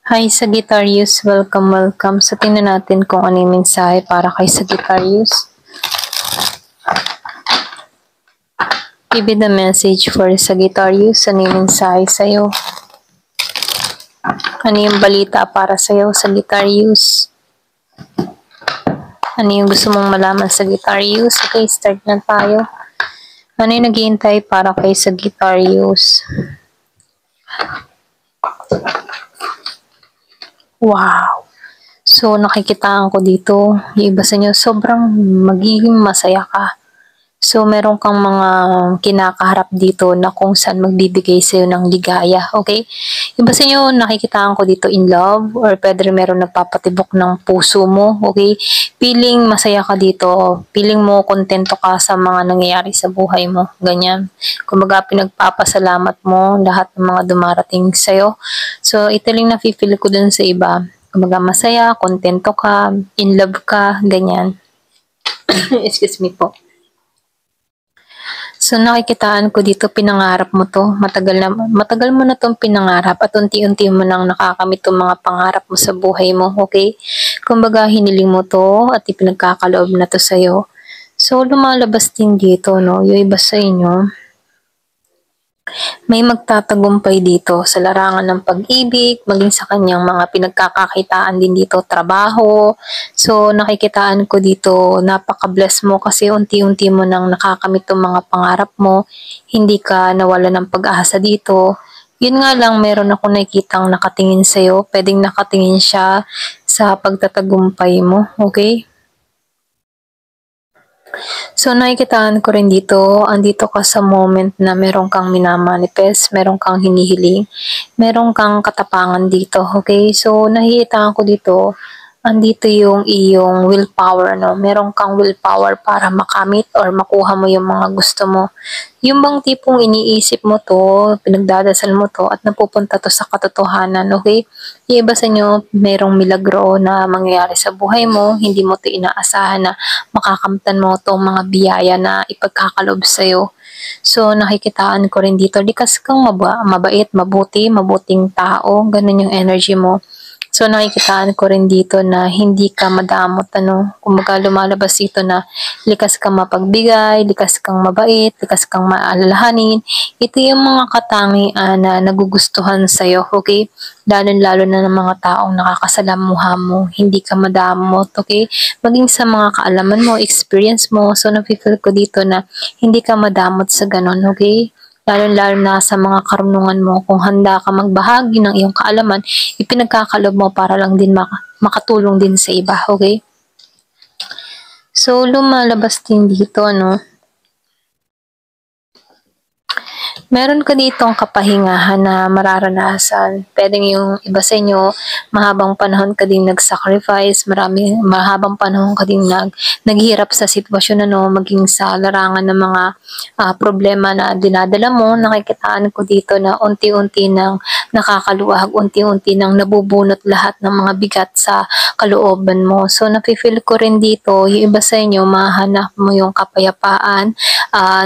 Hi Sagittarius, welcome. So tingnan natin kung ano yung mensahe para kay Sagittarius. Give me the message for Sagittarius. Ano yung mensahe sa'yo? Ano yung balita para sa'yo, Sagittarius? Ano yung gusto mong malaman, Sagittarius? Okay, start na tayo. Ano yung naghihintay para kay Sagittarius? Wow! So, nakikitaan ko dito, yung iba sa inyo, sobrang magiging masaya ka. So, meron kang mga kinakaharap dito na kung saan magbibigay sa'yo ng ligaya, okay? Iba sa inyo, nakikitaan ko dito in love or pwede rin meron nagpapatibok ng puso mo, okay? Feeling masaya ka dito, feeling mo kontento ka sa mga nangyayari sa buhay mo, ganyan. Kumbaga, pinagpapasalamat mo lahat ng mga dumarating sa'yo. So, ito lang nafe-feel ko dun sa iba. Kumbaga, masaya, kontento ka, in love ka, ganyan. Excuse me po. So nakikitaan ko dito, pinangarap mo to. Matagal mo na tong pinangarap at unti-unti mo nang nakakamit tong mga pangarap mo sa buhay mo, okay? Kumbaga, hiniling mo to at ipinagkakaloob na to sa'yo. So lumalabas din dito, no? Yung iba sa inyo, may magtatagumpay dito sa larangan ng pag-ibig, maging sa kanyang mga pinagkakakitaan din dito, trabaho. So, nakikitaan ko dito, napaka-bless mo kasi unti-unti mo nang nakakamit yung mga pangarap mo. Hindi ka nawala ng pag-asa dito. Yun nga lang, meron ako nakikitang nakatingin sa'yo. Pwedeng nakatingin siya sa pagtatagumpay mo, okay? So, nakikitaan ko rin dito, andito ka sa moment na meron kang minamanifest, meron kang hinihiling, meron kang katapangan dito, okay? So, nakikitaan ko dito, andito yung iyong willpower, no? Meron kang willpower para makamit or makuha mo yung mga gusto mo. Yung bang tipong iniisip mo to, pinagdadasal mo to, at napupunta to sa katotohanan, okay? Yung iba sa inyo, merong milagro na mangyayari sa buhay mo, hindi mo to inaasahan na makakamtan mo tong mga biyaya na ipagkakalob sa'yo. So, nakikitaan ko rin dito, likas kang mabait, mabuting tao, ganun yung energy mo. So, nakikitaan ko rin dito na hindi ka madamot, kumbaga lumalabas dito na likas kang mapagbigay, likas kang mabait, likas kang maalalahanin. Ito yung mga katangian na nagugustuhan sa'yo, okay? Lalo na ng mga taong nakakasalamuha mo, hindi ka madamot, okay? Maging sa mga kaalaman mo, experience mo, so nafe-feel ko dito na hindi ka madamot sa ganun, okay? Lalo na sa mga karunungan mo, kung handa ka magbahagi ng iyong kaalaman, ipinagkakalob mo para lang din makatulong din sa iba, okay? So, lumalabas din dito, no? Meron ka ditong kapahingahan na mararanasan. Pwedeng yung iba sa inyo, mahabang panahon ka din nag-sacrifice, mahabang panahon ka din naghihirap sa sitwasyon, maging sa larangan ng mga problema na dinadala mo. Nakikitaan ko dito na unti-unti nang nakakaluwag, unti-unti nang nabubunot lahat ng mga bigat sa kalooban mo. So, nafe-feel ko rin dito, yung iba sa inyo, mahanap mo yung kapayapaan.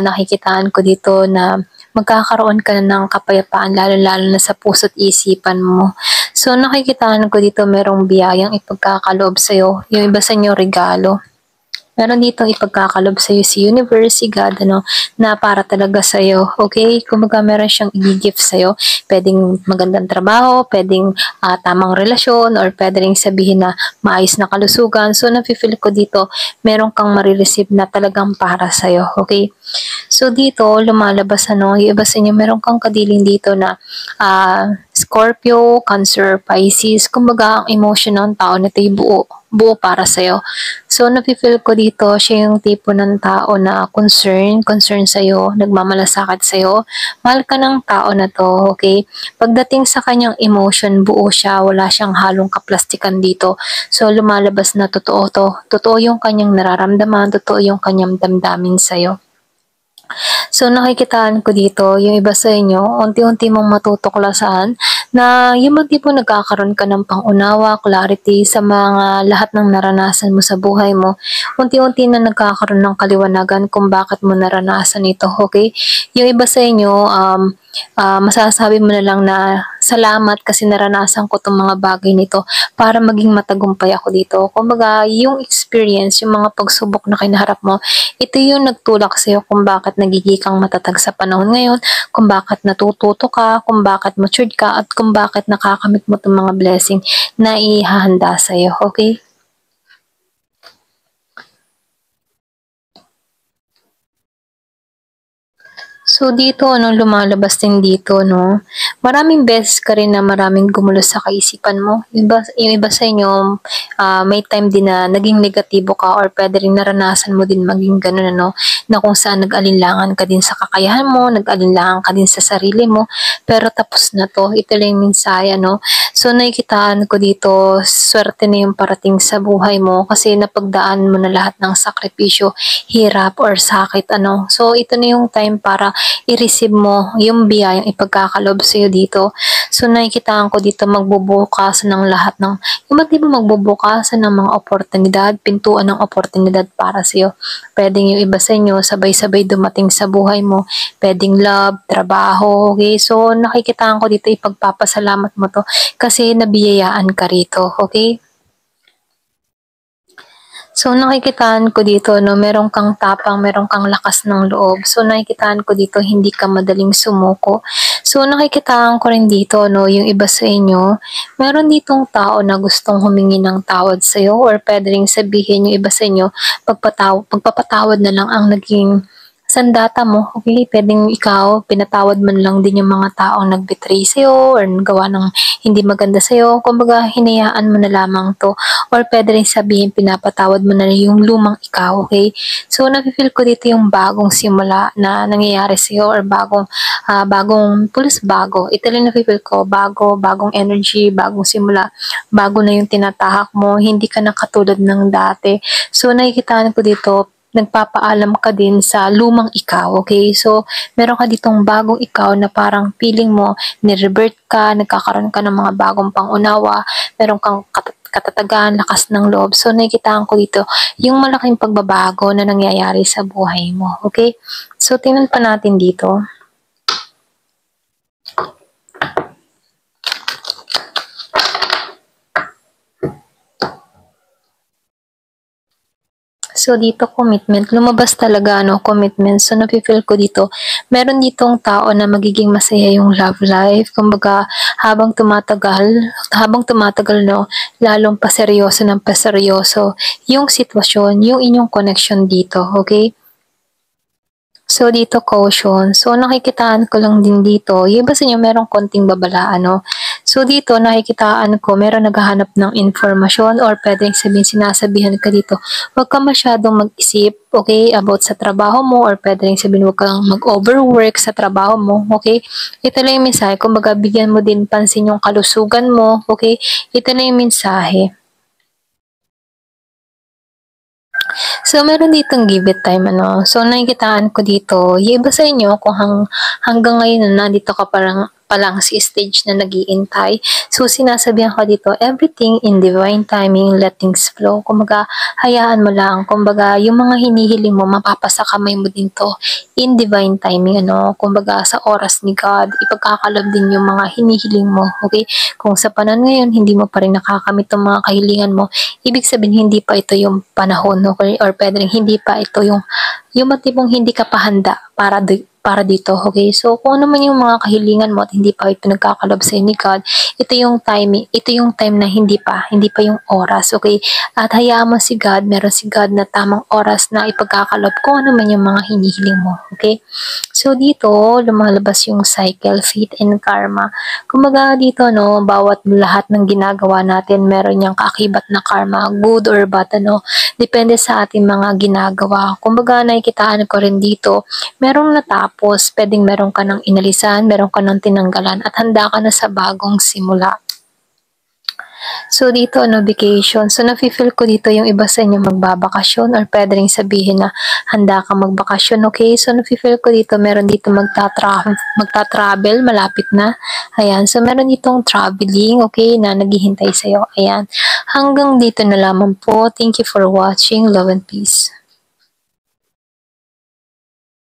Nakikitaan ko dito na magkakaroon ka ng kapayapaan lalo na sa puso't isipan mo. So, nakikitaan ko dito merong biyayang ipagkakaloob sa'yo. Yung iba sa inyo regalo. Meron ditong ipagkakalob sa'yo si universe, si God, na para talaga sa'yo, okay? Kumbaga meron siyang i-gift sa'yo. Pwedeng magandang trabaho, pwedeng tamang relasyon, or pwede rin sabihin na maayos na kalusugan. So, nafe-feel ko dito, meron kang marireceive na talagang para sa'yo, okay? So, dito, lumalabas, yung iba sa inyo, meron kang kadiling dito na Scorpio, Cancer, Pisces. Kumbaga, ang emotion ng tao na ito'y buo para sa'yo. So, nafe-feel ko dito, siya yung tipo ng tao na concern sa'yo, nagmamalasakit sa'yo. Mahal ka ng tao na to, okay? Pagdating sa kanyang emotion, buo siya, wala siyang halong kaplastikan dito. So, lumalabas na totoo to. Totoo yung kanyang nararamdaman, totoo yung kanyang damdamin sa'yo. So, nakikitaan ko dito, yung iba sa inyo, unti-unti mong matutuklasan na yung tipo nagkakaroon ka ng pangunawa, clarity sa mga lahat ng naranasan mo sa buhay mo. Unti-unti na nagkakaroon ng kaliwanagan kung bakit mo naranasan ito, okay? Yung iba sa inyo, masasabi mo na lang na salamat kasi naranasan ko 'tong mga bagay nito para maging matagumpay ako dito. Kumbaga, yung experience, yung mga pagsubok na kinaharap mo, ito yung nagtulak sa'yo kung bakit nagiging kang matatag sa panahon ngayon, kung bakit natututo ka, kung bakit matured ka, at kung bakit nakakamit mo 'tong mga blessing na ihahanda sa'yo, okay? So dito ano, lumalabas din dito 'no, maraming beses ka rin na maraming gumulo sa kaisipan mo. Yung iba sa inyo, may time din na naging negatibo ka or puwede ring naranasan mo din maging gano'n ano, na kung saan nag-alinlangan ka din sa kakayahan mo, nag-alinlangan ka din sa sarili mo, pero tapos na 'to, ito lang yung mensahe ano. So nakikitaan ko dito, suwerte na yung parating sa buhay mo kasi napagdaan mo na lahat ng sakripisyo, hirap or sakit ano. So ito na yung time para i-receive mo yung biyayang ipagkakalob sa'yo dito. So nakikitaan ko dito magbubukasan ng lahat ng iba't ibang magbubukasan ng mga oportunidad, pintuan ng oportunidad para sa'yo. Puwedeng yung iba sa inyo sabay-sabay dumating sa buhay mo, puwedeng love, trabaho, okey. So nakikitaan ko dito ipagpapasalamat mo 'to kasi nabiyayaan ka rito, okey? So nakikitaan ko dito 'no, meron kang tapang, meron kang lakas ng loob. So nakikitaan ko dito hindi ka madaling sumuko. So nakikitaan ko rin dito 'no, yung iba sa inyo, meron ditong tao na gustong humingi ng tawad sa'yo or puwede ring sabihin yung iba sa inyo magpapatawad na lang ang naging sandata mo, okey? Puwedeng ikaw pinatawad mo na lang din yung mga taong nag-betray sa'yo or gawa ng hindi maganda sa'yo. Kumbaga hinayaan mo na lamang 'to or puwede rin sabihin pinapatawad mo na yung lumang ikaw, okay? So nafi-feel ko dito yung bagong simula na nangyayari sa'yo or bagong pulos bago. Ito lang nafi-feel ko, bago, bagong energy, bagong simula, bago na yung tinatahak mo, hindi ka na katulad ng dati. So nakikitaan ko dito, nagpapaalam ka din sa lumang ikaw, okay? So, meron ka ditong bagong ikaw na parang feeling mo, ni-revert ka, nagkakaroon ka ng mga bagong pangunawa, meron kang katatagan, lakas ng loob. So, nakikitaan ko dito yung malaking pagbabago na nangyayari sa buhay mo, okay? So, tingnan pa natin dito. So, dito commitment, lumabas talaga ano, commitment. So, nafi-feel ko dito, meron ditong tao na magiging masaya yung love life. Kumbaga, habang tumatagal 'no, lalong paseryoso ng paseryoso yung sitwasyon, yung inyong connection dito, okay? So, dito caution. So, nakikitaan ko lang din dito, yung iba sa inyo merong konting babala ano. So, dito nakikitaan ko meron naghahanap ng informasyon or puwedeng sabihin sinasabihan ka dito, huwag ka masyadong mag-isip, okay, about sa trabaho mo or puwede ring sabihin huwag kang mag-overwork sa trabaho mo, okay? Ito lang yung mensahe, kumbaga bigyan mo din pansin yung kalusugan mo, okay? Ito na yung mensahe. So, meron ditong give it time ano. So, nakikitaan ko dito, yung iba sa inyo kung hanggang ngayon na nandito ka palang sa stage na nag-iintay. So, sinasabihan ko dito, everything in divine timing, let things flow. Kumbaga, hayaan mo lang. Kumbaga, yung mga hinihiling mo, mapapasa kamay mo din to in divine timing, ano. Kumbaga, sa oras ni God, ipagkakalob din yung mga hinihiling mo, okay? Kung sa panahon ngayon, hindi mo pa rin nakakamit ang mga kahilingan mo, ibig sabihin hindi pa ito yung panahon, okay? Or puwede ring hindi pa ito yung tipong hindi ka pa handa para dito, okay? So, kung ano man yung mga kahilingan mo at hindi pa ito nagkakalob sa'yo ni God, ito yung time na hindi pa yung oras, okay? At hayaan mo si God, meron si God na tamang oras na ipagkakalob kung ano man yung mga hinihiling mo, okay? So, dito, lumalabas yung cycle, fate, and karma. Kumbaga dito, no, bawat lahat ng ginagawa natin, meron niyang kaakibat na karma, good or bad, ano, depende sa ating mga ginagawa. Kumbaga, nakikitaan ko rin dito, merong natapos, pwedeng meron ka ng inalisan, meron ka ng tinanggalan, at handa ka na sa bagong simula. So, dito ano, vacation. So, nafi-feel ko dito yung iba sa inyo magbabakasyon or puwede ring sabihin na handa kang magbakasyon, okay? So, nafi-feel ko dito meron dito magta-travel, malapit na. Ayan. So, meron ditong traveling, okay, na naghihintay sa'yo. Ayan. Hanggang dito na lamang po. Thank you for watching. Love and peace.